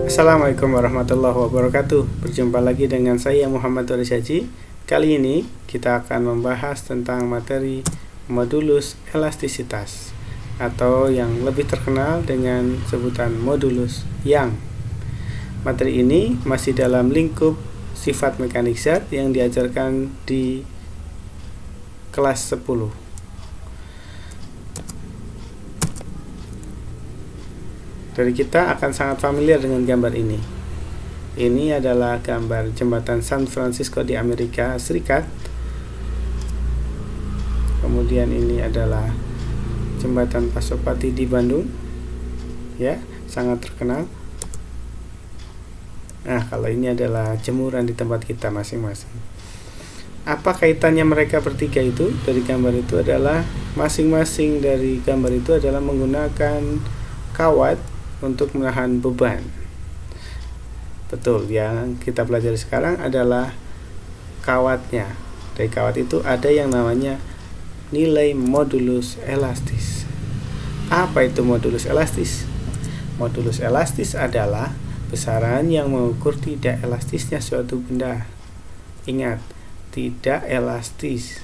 Assalamualaikum warahmatullahi wabarakatuh. Berjumpa lagi dengan saya Muhammad Waris Haji. Kali ini kita akan membahas tentang materi modulus elastisitas atau yang lebih terkenal dengan sebutan modulus Young. Materi ini masih dalam lingkup sifat mekanik zat yang diajarkan di kelas 10. Dari kita akan sangat familiar dengan gambar ini. Ini adalah gambar jembatan San Francisco di Amerika Serikat. Kemudian ini adalah jembatan Pasopati di Bandung. Ya, sangat terkenal. Nah, kalau ini adalah jemuran di tempat kita masing-masing. Apa kaitannya mereka bertiga itu? Dari gambar itu adalah masing-masing dari gambar itu adalah menggunakan kawat untuk menahan beban. Betul, yang kita pelajari sekarang adalah kawatnya. Dari kawat itu ada yang namanya nilai modulus elastis. Apa itu modulus elastis? Modulus elastis adalah besaran yang mengukur tidak elastisnya suatu benda. Ingat, tidak elastis.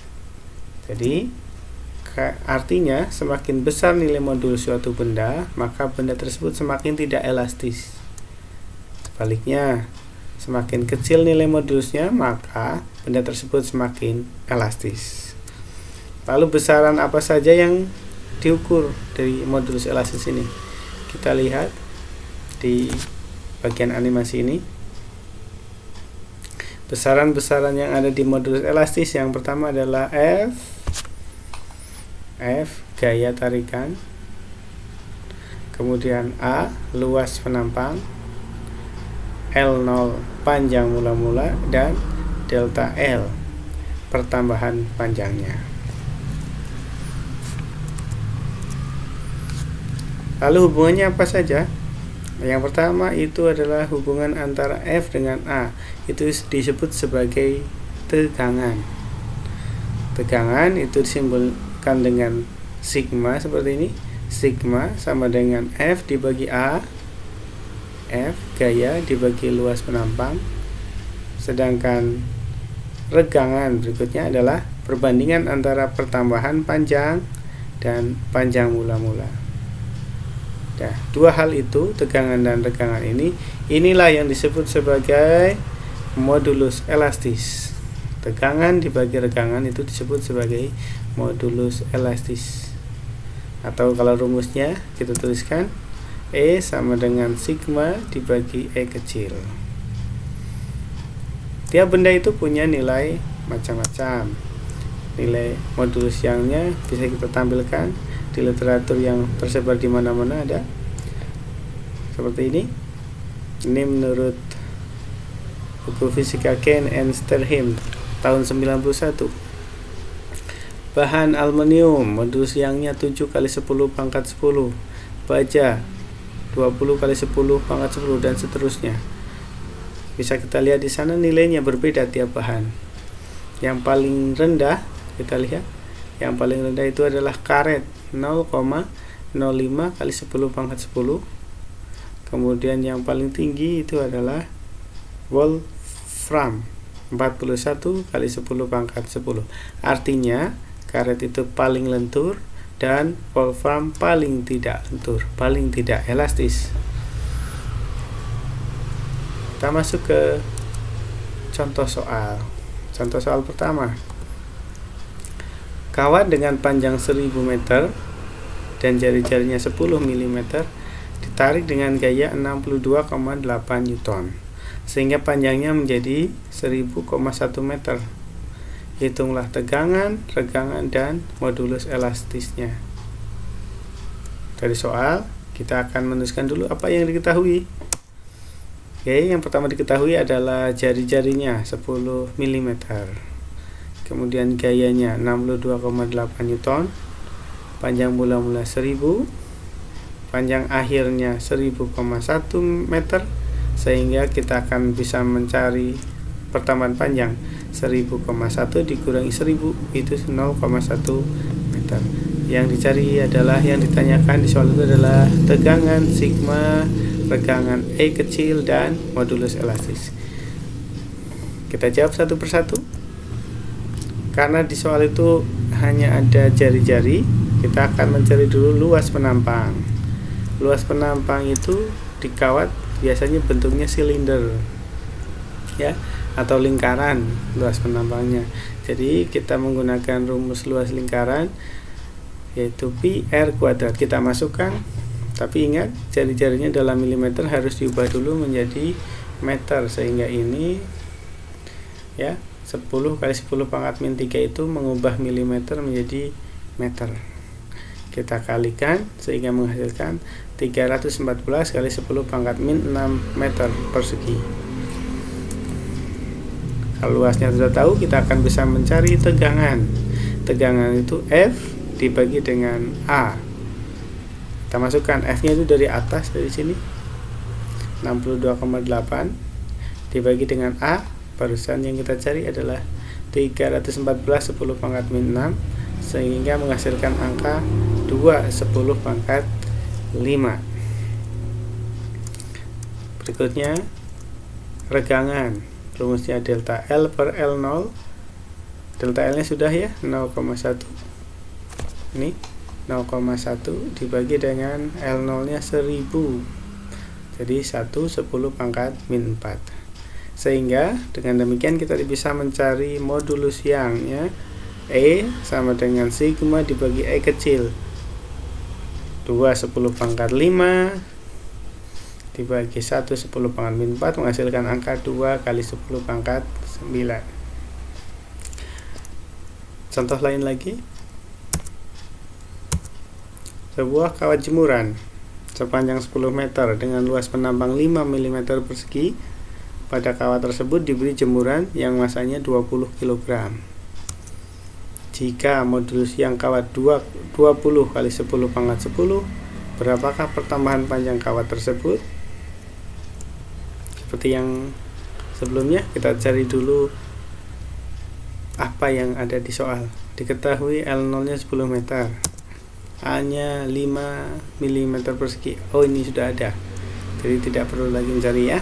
Jadi artinya semakin besar nilai modulus suatu benda, maka benda tersebut semakin tidak elastis. Sebaliknya, semakin kecil nilai modulusnya, maka benda tersebut semakin elastis. Lalu besaran apa saja yang diukur dari modulus elastis ini? Kita lihat di bagian animasi ini. Besaran-besaran yang ada di modulus elastis yang pertama adalah F gaya tarikan, kemudian A luas penampang, L0 panjang mula-mula, dan delta L pertambahan panjangnya. Lalu hubungannya apa saja? Yang pertama itu adalah hubungan antara F dengan A. Itu disebut sebagai tegangan. Tegangan itu disimbolkan dengan sigma seperti ini. Sigma sama dengan F dibagi A. F gaya dibagi luas penampang. Sedangkan regangan berikutnya adalah perbandingan antara pertambahan panjang dan panjang mula-mula. Nah, dua hal itu, tegangan dan regangan inilah yang disebut sebagai modulus elastis. Tegangan dibagi regangan itu disebut sebagai modulus elastis. Atau kalau rumusnya kita tuliskan E sama dengan sigma dibagi E kecil. Tiap benda itu punya nilai macam-macam. Nilai modulus Young-nya bisa kita tampilkan di literatur yang tersebar di mana-mana ada. Seperti ini. Ini menurut buku fisika Ken and Sterheim tahun 91. Bahan aluminium modulus Young-nya 7 kali 10 pangkat 10. Baja 20 kali 10 pangkat 10 dan seterusnya. Bisa kita lihat di sana nilainya berbeda tiap bahan. Yang paling rendah kita lihat, yang paling rendah itu adalah karet 0,05 kali 10 pangkat 10. Kemudian yang paling tinggi itu adalah wolfram 41 kali 10 pangkat 10. Artinya karet itu paling lentur dan wolfram paling tidak lentur, paling tidak elastis. Kita masuk ke contoh soal. Contoh soal pertama. Kawat dengan panjang 1000 meter dan jari-jarinya 10 mm ditarik dengan gaya 62,8 Newton sehingga panjangnya menjadi 1000,1 meter. Hitunglah tegangan, regangan, dan modulus elastisnya. Dari soal, kita akan menuliskan dulu apa yang diketahui. Oke, yang pertama diketahui adalah jari-jarinya 10 mm. Kemudian gayanya 62,8 Newton. Panjang mula-mula 1000. Panjang akhirnya 1000,1 meter. Sehingga kita akan bisa mencari pertambahan panjang 1000,1 dikurangi 1000 itu 0,1 meter. Yang dicari adalah, yang ditanyakan di soal itu adalah tegangan sigma regangan E kecil, dan modulus elastis. Kita jawab satu persatu. Karena di soal itu hanya ada jari-jari, kita akan mencari dulu luas penampang. Luas penampang itu di kawat biasanya bentuknya silinder, ya, atau lingkaran luas penampangnya. Jadi kita menggunakan rumus luas lingkaran, yaitu pi r kuadrat. Kita masukkan, tapi ingat jari-jarinya dalam milimeter harus diubah dulu menjadi meter, sehingga ini ya 10 kali 10 pangkat min 3 itu mengubah milimeter menjadi meter. Kita kalikan sehingga menghasilkan 314 kali 10 pangkat min 6 meter persegi. Kalau luasnya sudah tahu, kita akan bisa mencari tegangan. Tegangan itu F dibagi dengan A. Kita masukkan F nya itu dari atas, dari sini 62,8 dibagi dengan A. Barusan yang kita cari adalah 314 10 pangkat min 6, sehingga menghasilkan angka 2 10 pangkat 5. Berikutnya regangan. Rumusnya delta L per L0. Delta L nya sudah ya, 0,1. Ini 0,1 dibagi dengan L0 nya 1000. Jadi 1 10 pangkat min 4. Sehingga dengan demikian kita bisa mencari modulus Young-nya. E sama dengan sigma dibagi E kecil, 2 10 pangkat 5 dibagi 1 10 pangkat min 4 menghasilkan angka 2 kali 10 pangkat 9. Contoh lain lagi. Sebuah kawat jemuran sepanjang 10 meter dengan luas penampang 5 mm persegi. Pada kawat tersebut diberi jemuran yang masanya 20 kg. Jika modulus yang kawat 20 kali 10 pangkat 10, berapakah pertambahan panjang kawat tersebut? Seperti yang sebelumnya, kita cari dulu apa yang ada di soal. Diketahui L0 nya 10 meter, A nya 5 mm persegi. Oh, ini sudah ada, jadi tidak perlu lagi mencari ya.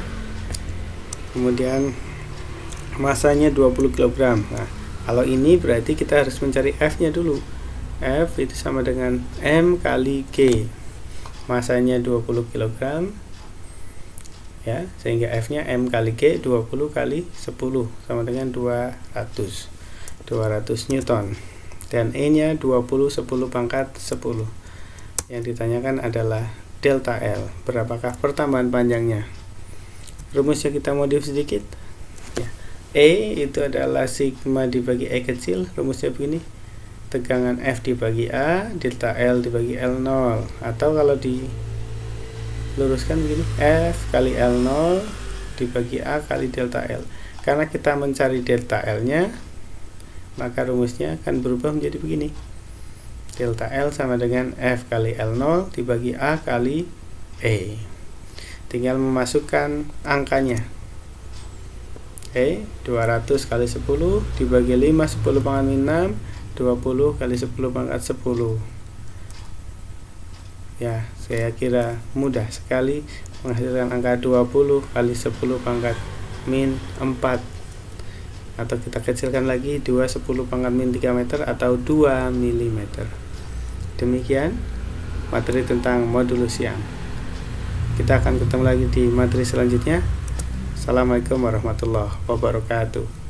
Kemudian masanya 20 kg. Nah, kalau ini berarti kita harus mencari F nya dulu. F itu sama dengan M kali G. Masanya 20 kg ya, sehingga F nya M kali G, 20 kali 10 sama dengan 200 Newton. Dan E nya 20 10 pangkat 10. Yang ditanyakan adalah delta L, berapakah pertambahan panjangnya. Rumusnya kita modif sedikit ya. E itu adalah sigma dibagi E kecil. Rumusnya begini, tegangan F dibagi A, delta L dibagi L0. Atau kalau diluruskan begini, F kali L0 dibagi A kali delta L. Karena kita mencari delta L nya, maka rumusnya akan berubah menjadi begini, delta L sama dengan F kali L0 dibagi A kali E. Tinggal memasukkan angkanya. 200 kali 10 dibagi 5 10 pangkat min 6, 20 kali 10 pangkat 10. Ya, saya kira mudah sekali menghasilkan angka 20 kali 10 pangkat min 4. Atau kita kecilkan lagi, 2 10 pangkat min 3 meter atau 2 mm. Demikian materi tentang modulus Young. Kita akan ketemu lagi di materi selanjutnya. Assalamualaikum warahmatullahi wabarakatuh.